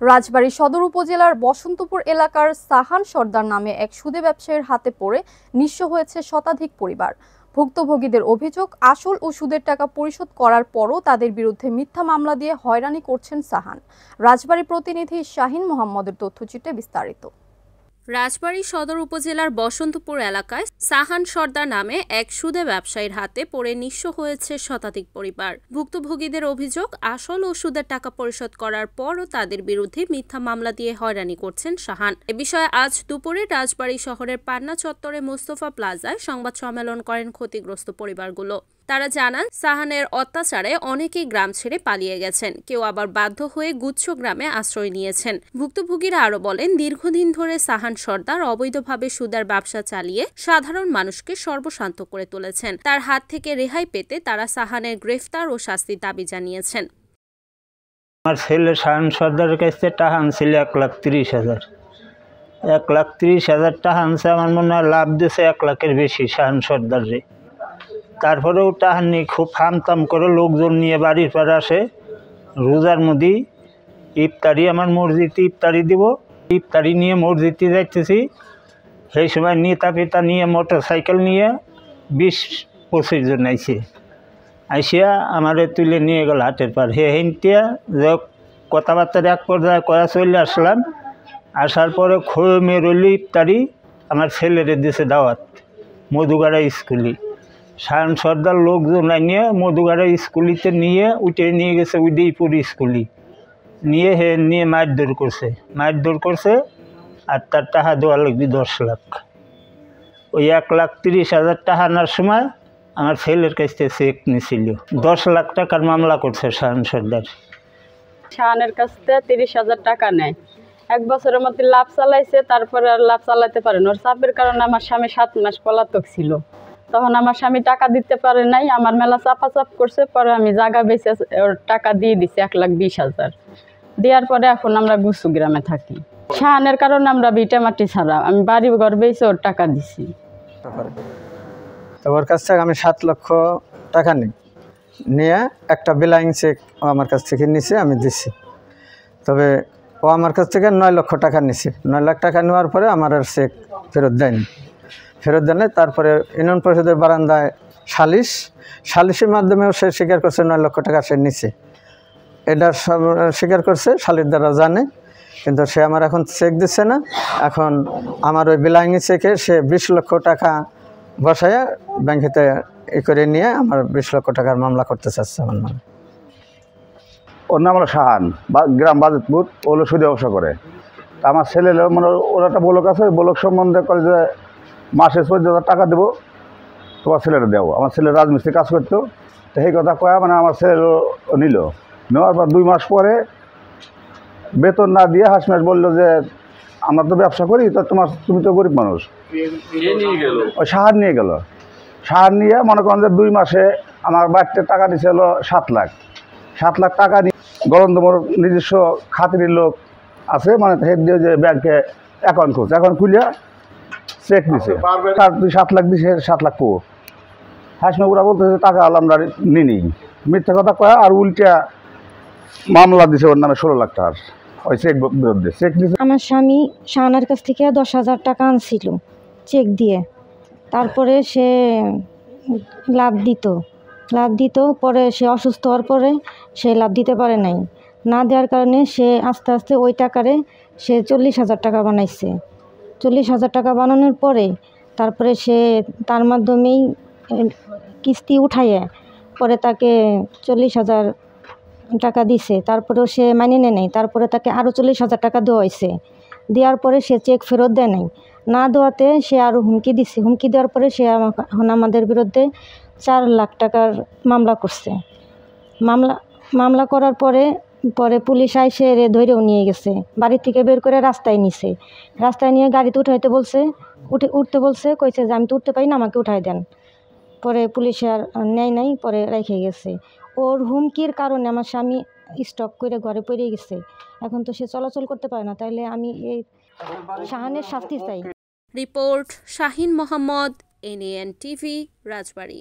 রাজবাড়ী সদর উপজেলার বসন্তপুর এলাকার সাহান সর্দার নামে এক সুদে ব্যবসায়ীর হাতে পড়ে নিঃস্ব হয়েছে শতাধিক পরিবার। ভুক্তভোগীদের অভিযোগ, আসল ও সুদের টাকা পরিশোধ করার পরও তাদের বিরুদ্ধে মিথ্যা মামলা দিয়ে হয়রানি করছেন সাহান। রাজবাড়ী প্রতিনিধি শাহিন মোহাম্মদের তথ্যচিত্রে বিস্তারিত। রাজবাড়ী সদর উপজেলার বসন্তপুর এলাকায় সাহান সর্দার নামে এক সুদে ব্যবসায়ীর হাতে পড়ে নিঃস্ব হয়েছে শতাধিক পরিবার। ভুক্তভোগীদের অভিযোগ, আসল ও সুদের টাকা পরিশোধ করার পরও তাদের বিরুদ্ধে মিথ্যা মামলা দিয়ে হয়রানি করছেন সাহান। এ বিষয়ে আজ দুপুরে রাজবাড়ী শহরের পান্না চত্বরে মোস্তফা প্লাজায় সংবাদ সম্মেলন করেন ক্ষতিগ্রস্ত পরিবারগুলো। তারা জানান, সাহানের অত্যাচারে অনেকেই গ্রাম ছেড়ে পালিয়ে গেছেন, কেউ আবার বাধ্য হয়ে গুচ্ছ গ্রামে আশ্রয় নিয়েছেন। ভুক্তভোগীরা আরো বলেন, দীর্ঘদিন ধরে সাহান সর্দার অবৈধভাবে সুদের ব্যবসা চালিয়ে সাধারণ মানুষকে সর্বশান্ত করে তুলেছেন। তার হাত থেকে রেহাই পেতে তারা সাহানের গ্রেফতার ও শাস্তি দাবি জানিয়েছেন। আমার ছেলে সাহান সর্দারের কাছে টাকা আনছিল 1,30,000। 1,30,000 টাকা আনছে, আমার মনে হয় লাভ দিয়েছে 1 লাখের বেশি সাহান সর্দারে। তারপরেও টাকা নিয়ে খুব হামতাম করে লোকজন নিয়ে বাড়ির পর আসে। রোজার মধ্যে ইফতারি, আমার মসজিদে ইফতারি দিব, ইফতারি নিয়ে মসজিদে যাইতেছি। সেই সময় নেতা পেতা নিয়ে মোটর সাইকেল নিয়ে 20-25 জন আইসিয়া আমারে তুলে নিয়ে গেল হাটের পার। হেনটিয়া যে কথাবার্তার এক পর্যায়ে কয়া চলে আসলাম। আসার পরে খোয়ে মেরলি ইফতারি আমার ছেলেরে দিয়েছে দাওয়াত মধুগাড়া স্কুলে। সাহান সর্দার লোকজন নিয়ে মধুগাড়া স্কুলিতে নিয়ে উঠে নিয়ে গেছে উদয়পুর স্কুলে নিয়ে নিয়ে মারধর করছে। আর তার টাকা দেওয়া লাগবে 10 লাখ। ওই 1,30,000 টাকা আনার সময় আমার ছেলের কাছ থেকে চেক নিয়েছিল। 10 লাখ টাকার মামলা করছে সাহান সর্দার। সাহানের কাছ থেকে 30,000 টাকা নেয়। 1 বছরের মধ্যে লাভ চালাইছে, তারপরে আর লাভ চালাতে পারেন। ওর চাপের কারণে আমার স্বামী 7 মাস পলাতক ছিল। তখন আমার স্বামী টাকা দিতে পারে নাই, আমার মেলা চাপাচাপ করছে। পরে আমি জায়গা বেচে ওর টাকা দিয়ে দিছি 1,20,000। দেওয়ার পরে এখন আমরা গুসু গ্রামে থাকি। সাহানের কারণে আমরা ভিটা মাটি ছাড়া আমি বাড়ি ঘর বেচে ওর টাকা দিছি। তো ওর কাছ থেকে আমি 7 লক্ষ টাকা নিয়ে একটা বিলাইং চেক আমার কাছ থেকে নিছে, আমি দিছি। তবে ও আমার কাছ থেকে 9 লক্ষ টাকা নিছে। 9 লাখ টাকা নেওয়ার পরে আমার আর চেক ফেরত দেয়নি। তারপরে ইউনিয়ন পরিষদের বারান্দায় সালিশের মাধ্যমেও সে স্বীকার করছে 9 লক্ষ টাকা সে নিছে। এটা স্বীকার করছে, শালির দ্বারা জানে। কিন্তু সে আমার এখন চেক দিচ্ছে না। এখন আমার ওই বিলাইং চেকে সে 20 লক্ষ টাকা বসায় ব্যাংকেতে করে নিয়ে আমার 20 লক্ষ টাকার মামলা করতে চাচ্ছে আমার নামে। ওর নাম হলো সাহান, গ্রাম বাজিতপুর। ওগুলো সুদে ব্যবসা করে। তা আমার ছেলে মানে ওর একটা ব্লক আছে, ওই ব্লক সম্বন্ধে করে যে মাসে 14,000 টাকা দেবো, তোমার ছেলেটা দেবো। আমার ছেলে রাজমিস্ত্রি কাজ করতো। তো সেই কথা কয়া মানে আমার ছেলে নেওয়ার পর 2 মাস পরে বেতন না দিয়ে হাসমাস বললো যে আমরা তো ব্যবসা করি, তো তুমি তো গরিব মানুষ। ওই সাহার নিয়ে গেল। সাহার নিয়ে মনে করেন যে 2 মাসে আমার বাড়িতে টাকা দিচ্ছে হলো 7 লাখ। 7 লাখ টাকা নিয়ে গরন্দমর নিজস্ব খাতির লোক আছে, মানে হেড দিয়ে যে ব্যাংকে অ্যাকাউন্ট খুলিয়া চেক দিছে। তার 7 লাখ দিছে, 7 লাখ পো হাসমা ওরা বলতেছে টাকা আমরা নিই। মিথ্যা কথা কয়া আর উল্টা মামলা দিছে ওর নামে 16 লাখ টাকার ওই চেক বিরুদ্ধে। চেক দিছে। আমার স্বামী সাহানের কাছ থেকে 10,000 টাকা আনছিল চেক দিয়ে। তারপরে সে লাভ দিত। পরে সে অসুস্থ হওয়ার পরে সে লাভ দিতে পারে নাই। না দেওয়ার কারণে সে আস্তে আস্তে ওই টাকারে সে 40,000 টাকা বানাইছে। 40,000 টাকা বানানোর পরে তারপরে সে তার মাধ্যমেই কিস্তি উঠাইয়ে পরে তাকে 40,000 টাকা দিছে। তারপরেও সে মাইনে নেয় নাই। তারপরে তাকে আরও 40,000 টাকা দেওয়া হয়েছে। দেওয়ার পরে সে চেক ফেরত দেয় নাই। না দেওয়াতে সে আরও হুমকি দিছে। হুমকি দেওয়ার পরে সে এখন আমাদের বিরুদ্ধে 4 লাখ টাকার মামলা করছে। মামলা করার পরে পুলিশ আইসে ধরেও নিয়ে গেছে। বাড়ি থেকে বের করে রাস্তায় নিয়ে গাড়িতে উঠতে বলছে। কইছে যে আমি তো উঠতে পারি না, আমাকে উঠাই দেন। পরে পুলিশে আর নেয় নাই, পরে রেখে গেছে। ওর হুমকির কারণে আমার স্বামী স্টক করে ঘরে পড়ে গেছে। এখন তো সে চলাচল করতে পারে না। তাইলে আমি এই সাহানের শাস্তি চাই। Report Shahin Mohammad, NAN TV, রাজবাড়ী।